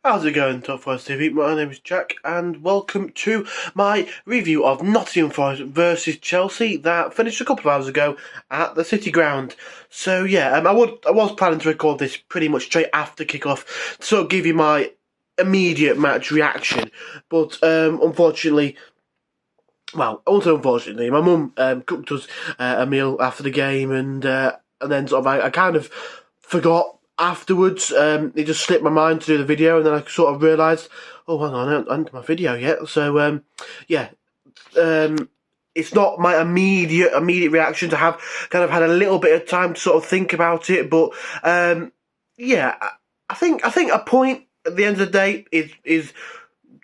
How's it going, Top Forest TV? My name is Jack, and welcome to my review of Nottingham Forest versus Chelsea that finished a couple of hours ago at the City Ground. So yeah, I was planning to record this pretty much straight after kickoff to sort of give you my immediate match reaction, but unfortunately. Well, also unfortunately, my mum cooked us a meal after the game, and then sort of I kind of forgot afterwards. It just slipped my mind to do the video, and then I sort of realised, oh, hang on, I haven't done my video yet. So yeah, it's not my immediate reaction to have kind of had a little bit of time to sort of think about it, but yeah, I think a point at the end of the day is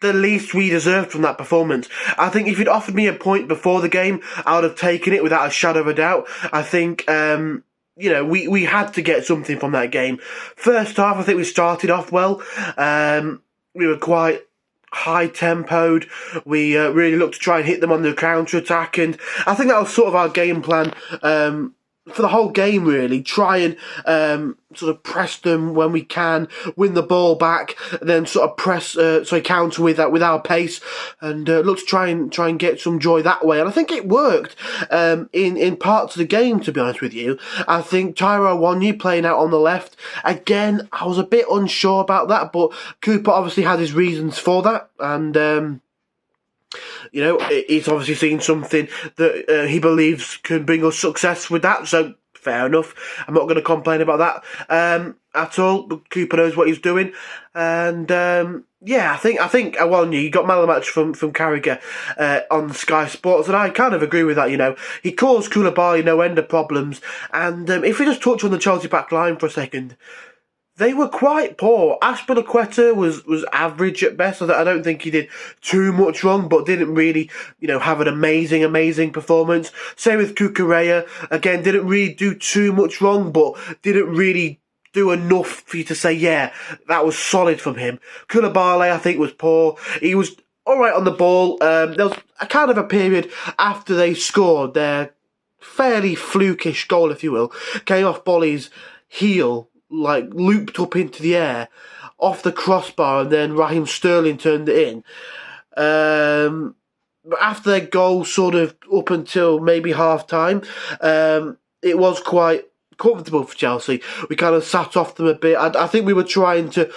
the least we deserved from that performance. I think if you'd offered me a point before the game, I would have taken it without a shadow of a doubt. I think, we had to get something from that game. First half, I think we started off well. We were quite high-tempoed. We really looked to try and hit them on the counter-attack, and I think that was sort of our game plan for the whole game, really. Try and sort of press them when we can, win the ball back, and then sort of counter with that, with our pace, and look to try and get some joy that way. And I think it worked in parts of the game, to be honest with you. I think Tyrone Awoniyi playing out on the left, again, I was a bit unsure about that, but Cooper obviously had his reasons for that, and he's obviously seen something that he believes can bring us success with that, so fair enough. I'm not going to complain about that at all. But Cooper knows what he's doing, and yeah, I think Awoniyi got man of the match from Carragher on Sky Sports, and I kind of agree with that. He caused Koulibaly no end of problems, and if we just touch on the Chelsea back line for a second. They were quite poor. Aspilicueta was average at best. I don't think he did too much wrong, but didn't really, have an amazing performance. Same with Cucurella. Again, didn't really do too much wrong, but didn't really do enough for you to say, yeah, that was solid from him. Koulibaly, I think, was poor. He was all right on the ball. There was a kind of a period after they scored their fairly flukish goal, if you will, came off Bolly's heel, like looped up into the air off the crossbar, and then Raheem Sterling turned it in. But after their goal, sort of up until maybe half time, it was quite comfortable for Chelsea. We kind of sat off them a bit. I think we were trying to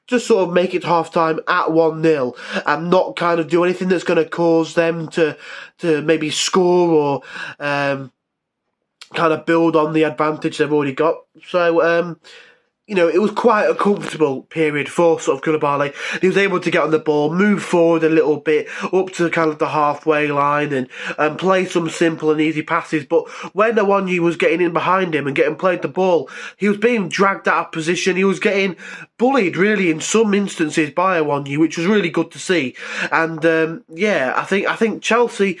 just sort of make it half time at 1-0 and not kind of do anything that's going to cause them to maybe score or kind of build on the advantage they've already got. So, it was quite a comfortable period for sort of Koulibaly. He was able to get on the ball, move forward a little bit, up to kind of the halfway line, and play some simple and easy passes. But when Awoniyi was getting in behind him and getting played the ball, he was being dragged out of position. He was getting bullied, really, in some instances by Awoniyi, which was really good to see. And yeah, I think Chelsea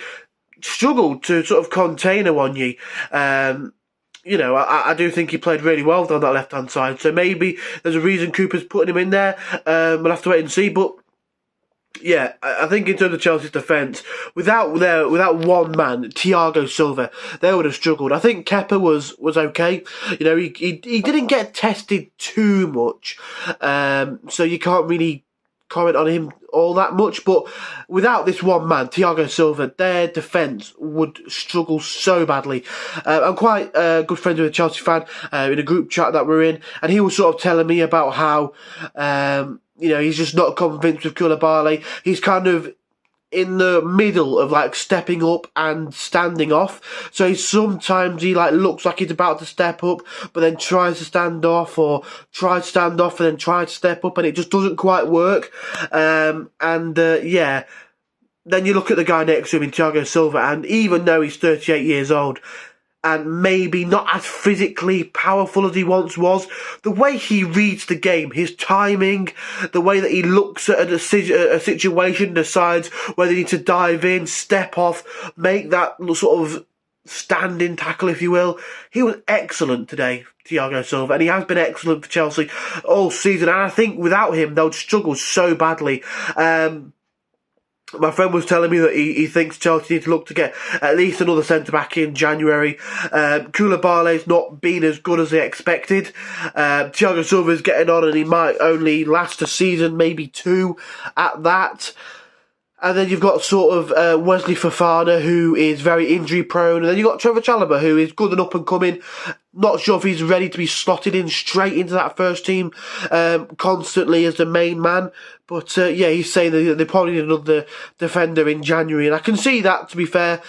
struggled to sort of contain Awoniyi. I do think he played really well on that left-hand side, so maybe there's a reason Cooper's putting him in there. We'll have to wait and see, but yeah, I think in terms of Chelsea's defence, without one man, Thiago Silva, they would have struggled. I think Kepa was okay. He didn't get tested too much, so you can't really comment on him all that much, but without this one man, Thiago Silva, their defence would struggle so badly. I'm quite good friends with a Chelsea fan in a group chat that we're in, and he was sort of telling me about how he's just not convinced with Koulibaly. He's kind of in the middle of like stepping up and standing off. So sometimes he looks like he's about to step up, but then tries to stand off, or tries to stand off and then tries to step up, and it just doesn't quite work. Yeah. Then you look at the guy next to him in Thiago Silva, and even though he's 38 years old, and maybe not as physically powerful as he once was, the way he reads the game, his timing, the way that he looks at a situation, decides whether he needs to dive in, step off, make that sort of standing tackle, if you will. He was excellent today, Thiago Silva, and he has been excellent for Chelsea all season, and I think without him, they would struggle so badly. My friend was telling me that he thinks Chelsea need to look to get at least another centre-back in January. Koulibaly's not been as good as they expected. Thiago Silva's getting on and he might only last a season, maybe two at that. And then you've got sort of Wesley Fofana, who is very injury prone. And then you've got Trevor Chalobah, who is good and up and coming. Not sure if he's ready to be slotted in straight into that first team constantly as the main man. But yeah, he's saying that they probably need another defender in January. And I can see that, to be fair.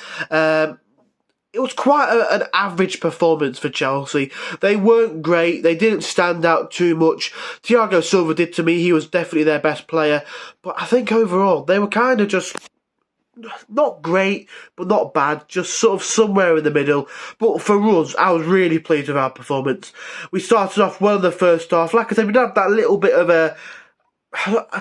It was quite an average performance for Chelsea. They weren't great. They didn't stand out too much. Thiago Silva did to me. He was definitely their best player. But I think overall, they were kind of just not great, but not bad. Just sort of somewhere in the middle. But for us, I was really pleased with our performance. We started off well in the first half. Like I said, we had that little bit of a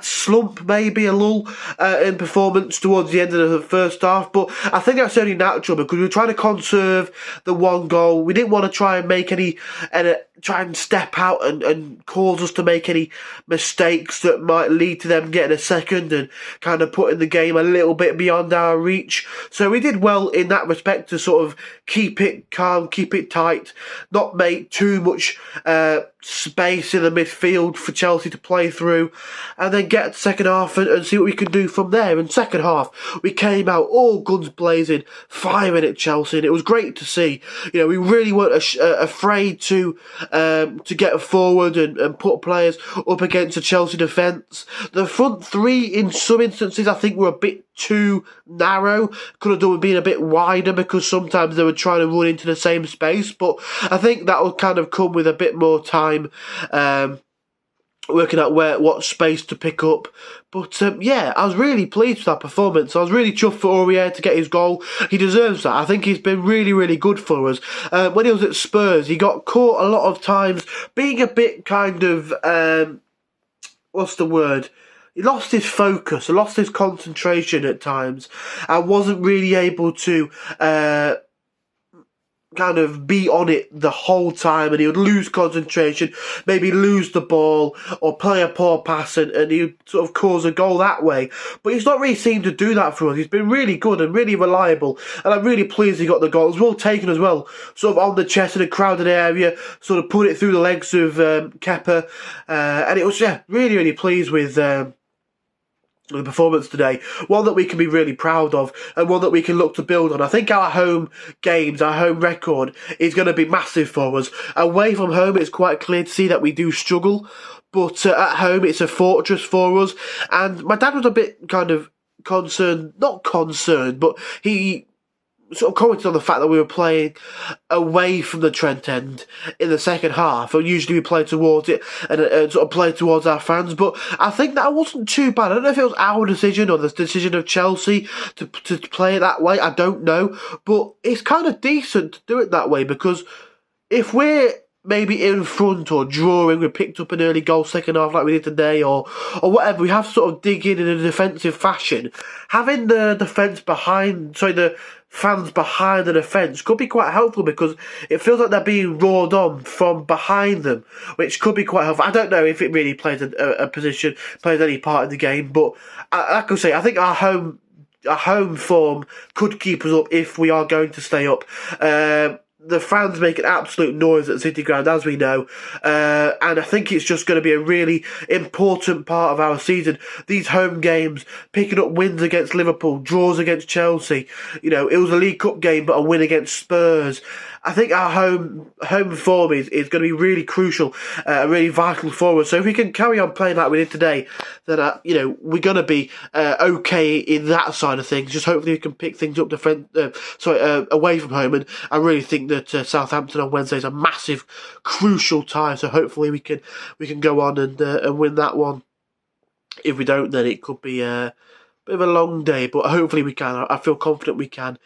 slump, maybe a lull in performance towards the end of the first half, but I think that's only natural because we were trying to conserve the one goal. We didn't want to try and make try and step out and cause us to make any mistakes that might lead to them getting a second and kind of putting the game a little bit beyond our reach. So we did well in that respect to sort of keep it calm, keep it tight, not make too much space in the midfield for Chelsea to play through, and then get the second half and see what we can do from there. In second half, we came out all guns blazing, firing at Chelsea, and it was great to see. You know, we really weren't afraid to get forward and put players up against the Chelsea defence. The front three, in some instances, I think were a bit too narrow. Could have done with being a bit wider because sometimes they were trying to run into the same space, but I think that will kind of come with a bit more time working out what space to pick up. But yeah, I was really pleased with that performance. I was really chuffed for Aurier to get his goal. He deserves that. I think he's been really, really good for us. When he was at Spurs, he got caught a lot of times being a bit kind of, what's the word? He lost his focus, lost his concentration at times, and wasn't really able to kind of be on it the whole time, and he would lose concentration, maybe lose the ball or play a poor pass, and he would sort of cause a goal that way. But he's not really seemed to do that for us. He's been really good and really reliable, and I'm really pleased he got the goal. It was well taken as well, sort of on the chest in a crowded area, sort of put it through the legs of Kepa, and it was, yeah, really, really pleased with the performance today, one that we can be really proud of and one that we can look to build on. I think our home games, our home record is going to be massive for us. Away from home, it's quite clear to see that we do struggle, but at home it's a fortress for us. And my dad was a bit kind of concerned, not concerned, but he sort of commented on the fact that we were playing away from the Trent end in the second half, and usually we play towards it and sort of play towards our fans. But I think that wasn't too bad. I don't know if it was our decision or the decision of Chelsea to play it that way. I don't know, but it's kind of decent to do it that way, because if we're maybe in front or drawing, we picked up an early goal second half like we did today, or whatever, we have to sort of dig in a defensive fashion. Having the fans behind the defence could be quite helpful, because it feels like they're being roared on from behind them, which could be quite helpful. I don't know if it really plays plays any part in the game, but like I say, I think our home form could keep us up if we are going to stay up. The fans make an absolute noise at City Ground, as we know, and I think it's just going to be a really important part of our season. These home games, picking up wins against Liverpool, draws against Chelsea. You know, it was a League Cup game, but a win against Spurs. I think our home form is going to be really crucial, really vital for us. So if we can carry on playing like we did today, then you know, we're going to be okay in that side of things. Just hopefully we can pick things up away from home, and I really think that Southampton on Wednesday is a massive, crucial tie. So hopefully we can go on and win that one. If we don't, then it could be a bit of a long day, but hopefully we can. I feel confident we can.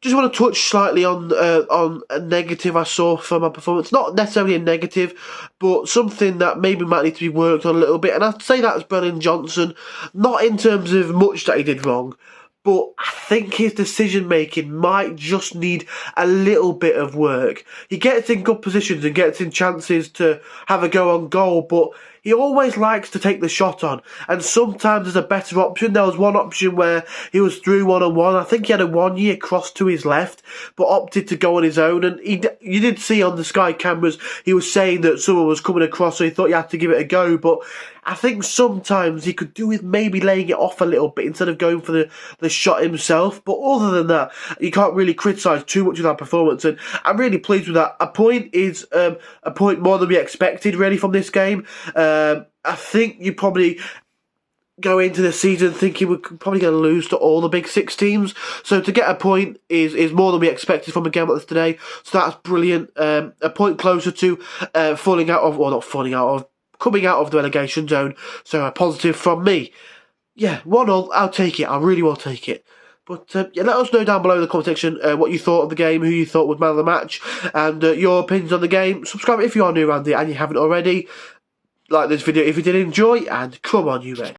Just want to touch slightly on a negative I saw from my performance. Not necessarily a negative, but something that maybe might need to be worked on a little bit. And I'd say that's Brennan Johnson. Not in terms of much that he did wrong, but I think his decision-making might just need a little bit of work. He gets in good positions and gets in chances to have a go on goal, but he always likes to take the shot on, and sometimes there's a better option. There was one option where he was through 1-on-1. I think he had a 1-year cross to his left, but opted to go on his own. And you did see on the Sky cameras, he was saying that someone was coming across, so he thought he had to give it a go. But I think sometimes he could do with maybe laying it off a little bit instead of going for the shot himself. But other than that, you can't really criticise too much of that performance, and I'm really pleased with that. A point is a point more than we expected, really, from this game. I think you probably go into the season thinking we're probably going to lose to all the big 6 teams. So to get a point is more than we expected from a game like this today. So that's brilliant. A point closer to coming out of the relegation zone. So a positive from me. Yeah, 1-1, I'll take it. I really will take it. But yeah, let us know down below in the comment section what you thought of the game, who you thought was man of the match, and your opinions on the game. Subscribe if you are new around here and you haven't already. Like this video if you did enjoy, and come on, you mate.